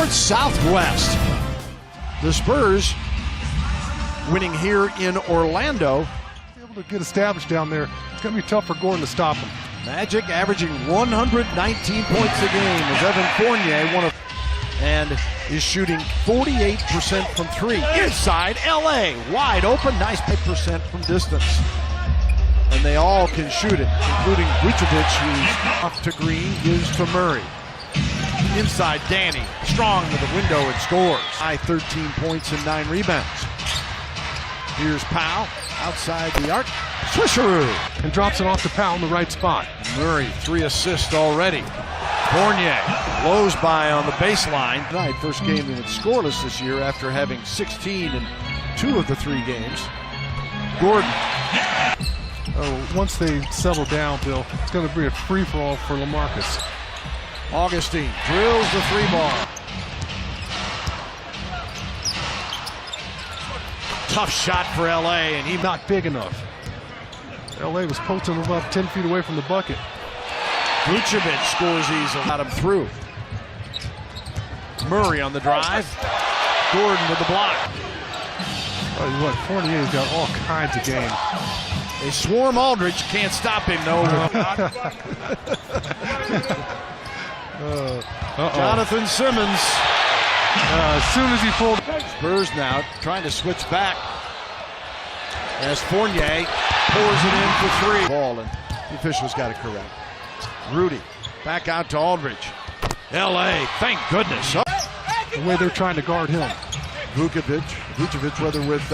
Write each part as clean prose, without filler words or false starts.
north-southwest. The Spurs winning here in Orlando. Able to get established down there. It's going to be tough for Gordon to stop him. Magic averaging 119 points a game as Evan Fournier and is shooting 48% from three. Inside LA, wide open, nice percent from distance. And they all can shoot it, including Vucevic, who's off to Green, gives to Murray. Inside Danny, strong to the window and scores. High 13 points and 9 rebounds. Here's Powell, outside the arc, swisheroo. And drops it off to Powell in the right spot. Murray, 3 assists already. Fournier blows by on the baseline. Tonight, first game that's scoreless this year after having 16 in 2 of the 3 games. Gordon. Once they settle down, Bill, it's going to be a free-for-all for LaMarcus. Augustine drills the 3-ball. Tough shot for LA, and he's not big enough. LA was posting him up 10 feet away from the bucket. Vucevic scores easily, got him through. Murray on the drive. Gordon with the block. Oh, look, Fournier's got all kinds of game. They swarm Aldridge, can't stop him though. Jonathan Simmons. As soon as he pulled. Spurs now trying to switch back as Fournier pours it in for 3. Ball, and the officials got it correct. Rudy back out to Aldridge. LA, thank goodness. The way they're trying to guard him. Vucevic, whether with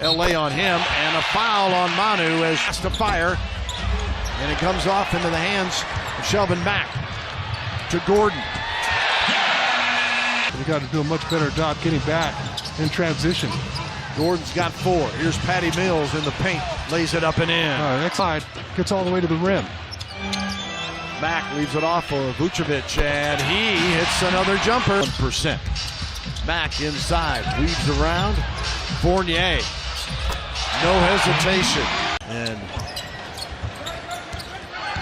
LA on him, and a foul on Manu as has to fire, and it comes off into the hands of Shelvin Mack to Gordon. They got to do a much better job getting back in transition. Gordon's got 4. Here's Patty Mills in the paint, lays it up and in. Next side gets all the way to the rim. Mack leaves it off for Vucevic, and he hits another jumper. 1%. Mack inside, weaves around. Fournier, no hesitation. And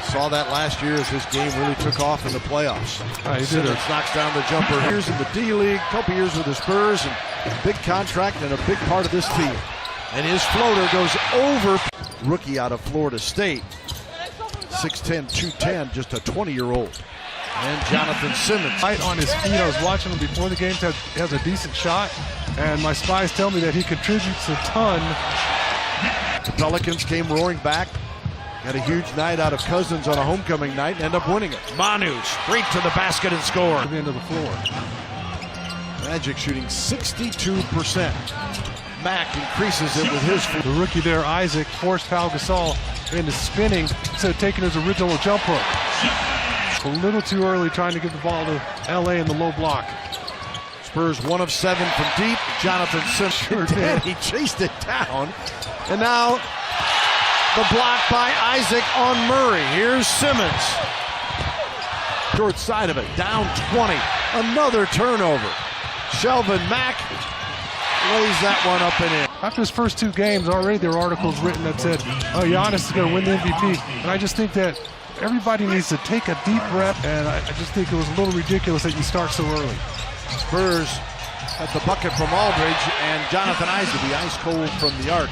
saw that last year as this game really took off in the playoffs. Simmons knocks down the jumper. Years in the D-League, couple years with the Spurs, and big contract and a big part of this team. And his floater goes over. Rookie out of Florida State. 6'10", 210, just a 20-year-old. And Jonathan Simmons. Right on his feet. I was watching him before the game. Has a decent shot. And my spies tell me that he contributes a ton. The Pelicans came roaring back. Had a huge night out of Cousins on a homecoming night and end up winning it. Manu straight to the basket and score. To the end of the floor. Magic shooting 62%. Mack increases it with his. The rookie there, Isaac, forced Pau Gasol into spinning instead of taking his original jump hook. A little too early trying to get the ball to LA in the low block. Spurs 1 of 7 from deep. Jonathan Simmons sure did. He chased it down. And now the block by Isaac on Murray. Here's Simmons. Short side of it, down 20. Another turnover. Shelvin Mack lays that one up and in. After his first 2 games, already there were articles written that said, oh, Giannis is going to win the MVP. And I just think that everybody needs to take a deep breath, and I just think it was a little ridiculous that you start so early. Spurs at the bucket from Aldridge, and Jonathan Isaac, the ice cold from the arc.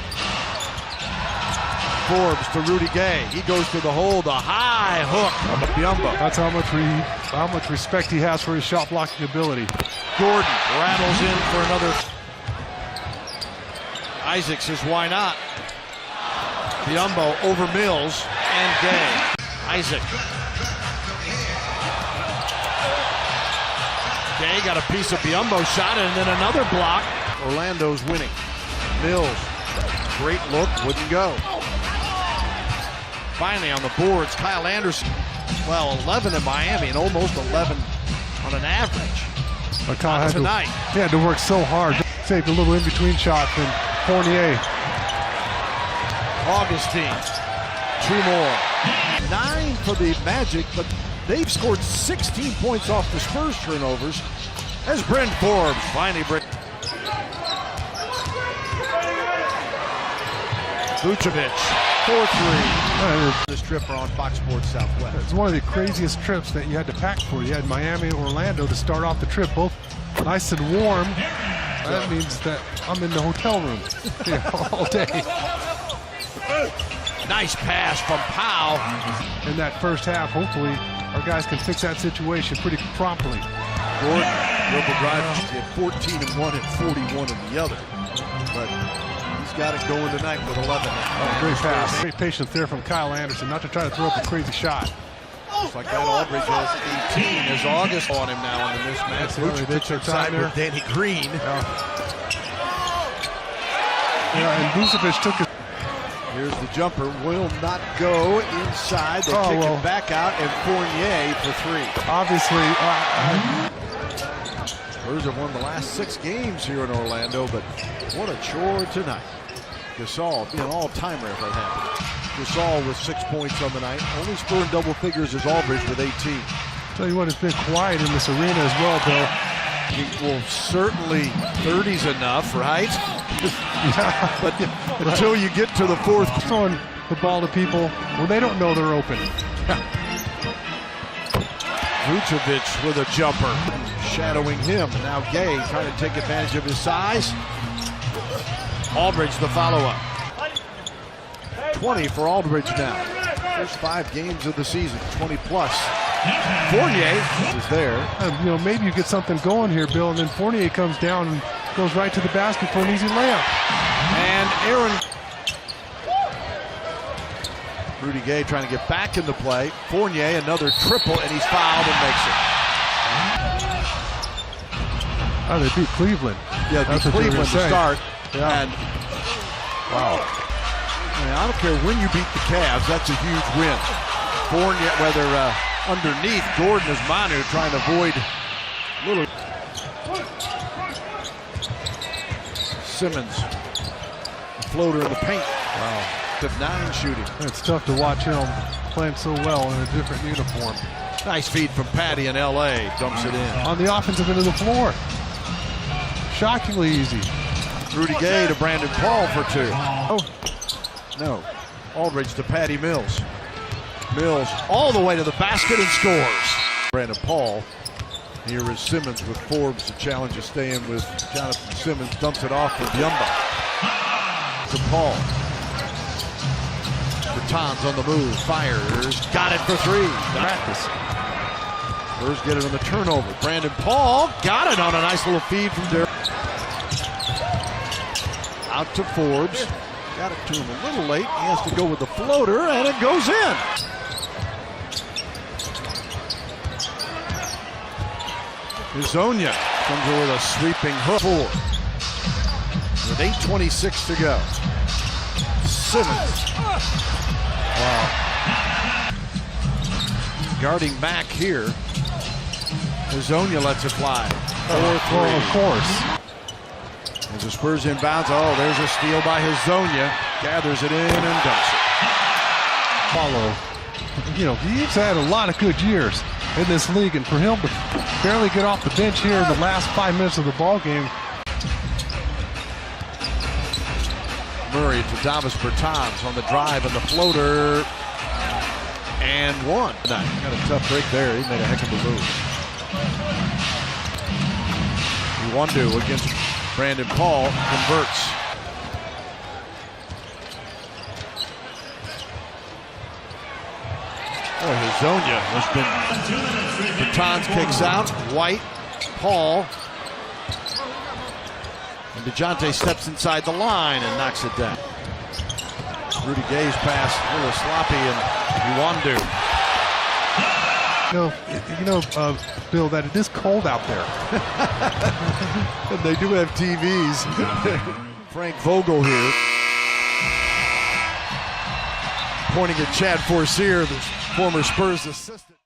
Forbes to Rudy Gay. He goes to the hole, the high hook of Biyombo. That's how much respect he has for his shot blocking ability. Gordon rattles in for another. Isaac says, why not? Biyombo over Mills and Gay. Isaac. Gay got a piece of Biyombo shot and then another block. Orlando's winning. Mills, great look, wouldn't go. Finally on the boards, Kyle Anderson. Well, 11 in Miami and almost 11 on an average. But Kyle had to work so hard to take a little in-between shot from Fournier. Augustine, 2 more. 9 for the Magic, but they've scored 16 points off the Spurs turnovers as Brent Forbes finally breaks. Vucevic for three. This trip are on Fox Sports Southwest. It's one of the craziest trips that you had to pack for. You had Miami and Orlando to start off the trip, both nice and warm. That means that I'm in the hotel room all day. Nice pass from Powell. In that first half, hopefully, our guys can fix that situation pretty promptly. Gordon, dribble drive, he had 14 in one and 41 in the other. But he's got it going tonight with 11. Oh, great pass. Great patience there from Kyle Anderson, not to try to throw up a crazy shot. Just like that, Aldridge has 18 as August on him now in the mismatch. Vucevic inside with Danny Green. And Vucevic took it. Here's the jumper, will not go inside. They kick it back out, and Fournier for three. Obviously, Spurs have won the last 6 games here in Orlando, but what a chore tonight. Gasol, be an all-timer if that happened. Gasol with 6 points on the night. Only Spur in double figures is Aldridge with 18. Tell you what, it's been quiet in this arena as well, Bill. Well, certainly 30's enough, right? Yeah. But until you get to the fourth. Throwing the ball to people when they don't know they're open. Vucevic with a jumper, shadowing him. Now Gay trying to take advantage of his size. Aldridge the follow-up. 20 for Aldridge now. First 5 games of the season, 20 plus. Fournier is there. And, maybe you get something going here, Bill, and then Fournier comes down and goes right to the basket for an easy layup. And Aaron. Rudy Gay trying to get back in the play. Fournier, another triple, and he's fouled and makes it. Oh, they beat Cleveland. Yeah, they beat Cleveland to start. Yeah. And wow. I don't care when you beat the Cavs, that's a huge win. Fournier, whether underneath, Gordon is Manu trying to avoid little. Simmons, floater in the paint. Wow. 9 shooting. It's tough to watch him playing so well in a different uniform. Nice feed from Patty in LA, dumps it in. On the offensive end of the floor. Shockingly easy. Rudy Gay to Brandon Paul for 2. Oh, no. Aldridge to Patty Mills. Mills all the way to the basket and scores. Brandon Paul. Here is Simmons with Forbes to challenge to stay in with Jonathan Simmons. Dumps it off for Biombo. To Paul. Bertans on the move. Fires. Got it for 3. Practice. Spurs get it on the turnover. Brandon Paul got it on a nice little feed from Derek. Out to Forbes. Got it to him a little late. He has to go with the floater, and it goes in. Izonia comes over with a sweeping hook. 4. With 8:26 to go. Simmons. Wow. Guarding back here. Izonia lets it fly. 4-3. Of course. As the Spurs inbounds, there's a steal by Izonia. Gathers it in and dumps it. Follow. He's had a lot of good years in this league, and for him to barely get off the bench here in the last 5 minutes of the ball game. Murray to Davis Bertans on the drive and the floater. And 1. Got a tough break there. He made a heck of a move. Iwundu against Brandon Paul converts. Izonia has been. Bertans kicks out. White, Paul. And DeJounte steps inside the line and knocks it down. Rudy Gay's pass a little sloppy, and Iwundu. Bill, that it is cold out there. And they do have TVs. Frank Vogel here. Pointing at Chad Forcier, the former Spurs assistant.